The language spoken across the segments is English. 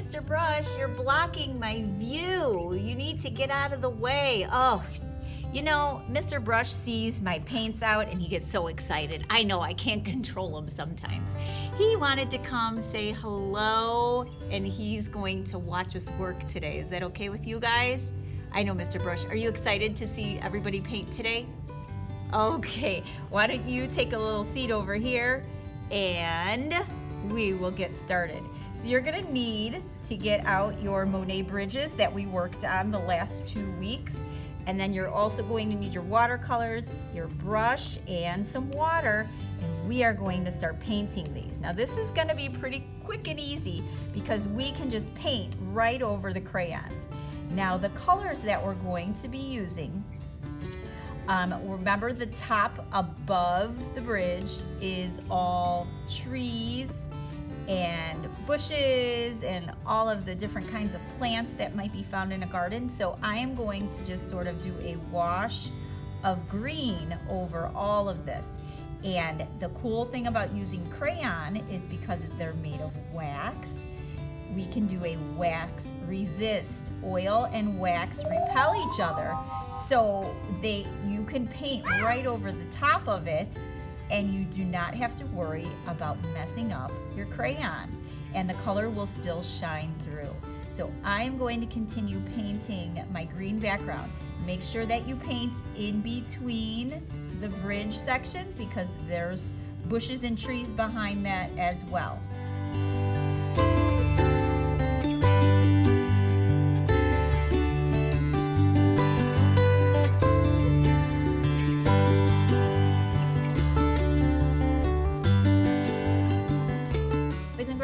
Mr. Brush, you're blocking my view. You need to get out of the way. Oh, you know, Mr. Brush sees my paints out and he gets so excited. I know I can't control him sometimes. He wanted to come say hello and he's going to watch us work today. Is that okay with you guys? I know, Mr. Brush. Are you excited to see everybody paint today? Okay, why don't you take a little seat over here and we will get started. So you're gonna need to get out your Monet bridges that we worked on the last 2 weeks. And then you're also going to need your watercolors, your brush, and some water. And we are going to start painting these. Now this is gonna be pretty quick and easy because we can just paint right over the crayons. Now the colors that we're going to be using, remember the top above the bridge is all trees and bushes and all of the different kinds of plants that might be found in a garden. So I am going to just sort of do a wash of green over all of this. And the cool thing about using crayon is because they're made of wax, we can do a wax resist. Oil and wax repel each other. So you can paint right over the top of it and you do not have to worry about messing up your crayon, and the color will still shine through. So I'm going to continue painting my green background. Make sure that you paint in between the bridge sections because there's bushes and trees behind that as well.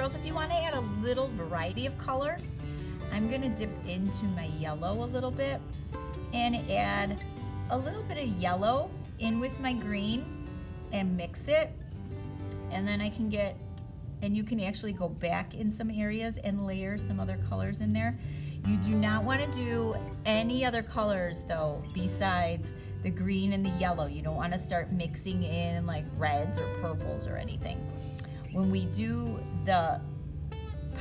If you want to add a little variety of color, I'm going to dip into my yellow a little bit and add a little bit of yellow in with my green and mix it. And then you can actually go back in some areas and layer some other colors in there. You do not want to do any other colors though besides the green and the yellow. You don't want to start mixing in like reds or purples or anything. When we do the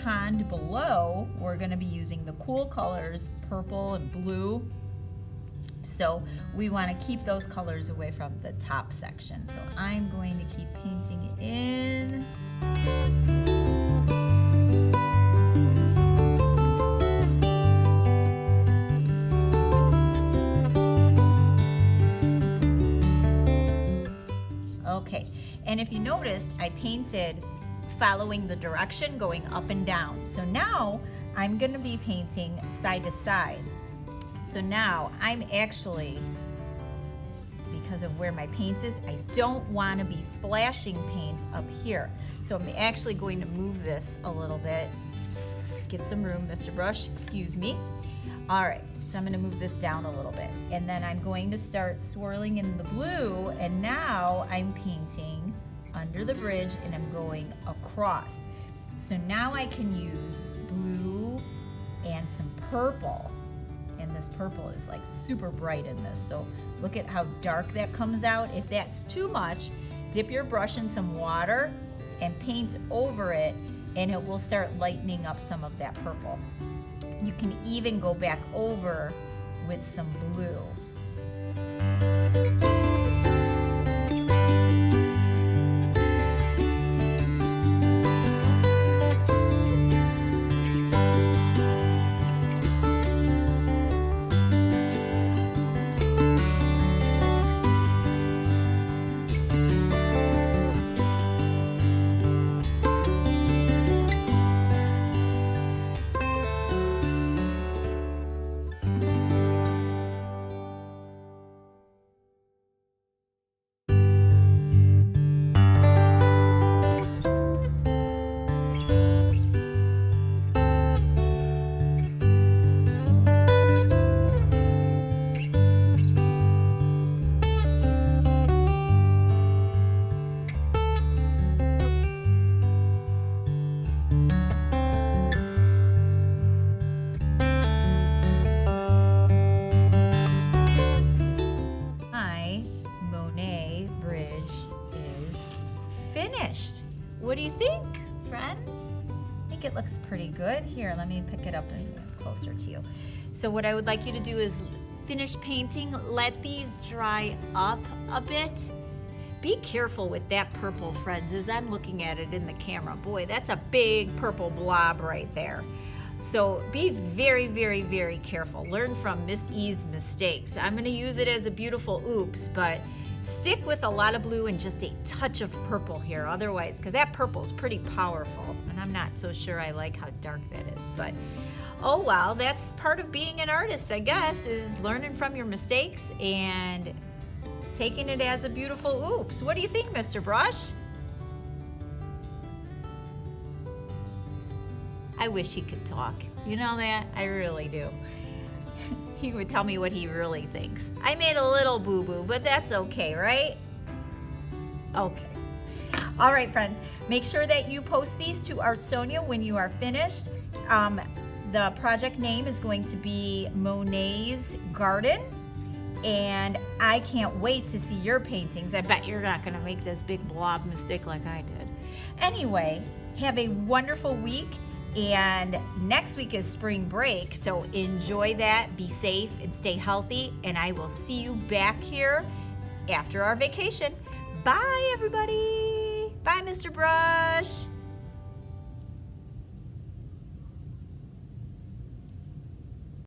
pond below, we're going to be using the cool colors, purple and blue. So we want to keep those colors away from the top section. So I'm going to keep painting in. Okay, and if you noticed, I painted following the direction going up and down. So now I'm going to be painting side to side. So now I'm actually, because of where my paint is, I don't want to be splashing paint up here. So I'm actually going to move this a little bit. Get some room, Mr. Brush, excuse me. All right, so I'm going to move this down a little bit. And then I'm going to start swirling in the blue, and now I'm painting under the bridge and I'm going across. So now I can use blue and some purple. And this purple is like super bright in this. So look at how dark that comes out. If that's too much, dip your brush in some water and paint over it and it will start lightening up some of that purple. You can even go back over with some blue. What do you think, friends? I think think it looks pretty good. Here, let me pick it up and closer to you. So what I would like you to do is finish painting. Let these dry up a bit. Be careful with that purple, friends, as I'm looking at it in the camera. Boy, that's a big purple blob right there. So be very, very, very careful. Learn from Ms.E.'s mistakes. I'm gonna use it as a beautiful oops, but stick with a lot of blue and just a touch of purple here. Otherwise, because that purple is pretty powerful, and I'm not so sure I like how dark that is, but oh well, that's part of being an artist, I guess, is learning from your mistakes and taking it as a beautiful oops. What do you think, Mr. Brush? I wish he could talk. You know that? I really do. He would tell me what he really thinks. I made a little boo-boo, but that's okay, right? Okay. All right, friends. Make sure that you post these to Artsonia when you are finished. The project name is going to be Monet's Garden. And I can't wait to see your paintings. I bet you're not gonna make this big blob mistake like I did. Anyway, have a wonderful week. And next week is spring break, so enjoy that, be safe, and stay healthy. And I will see you back here after our vacation. Bye, everybody. Bye, Mr. Brush.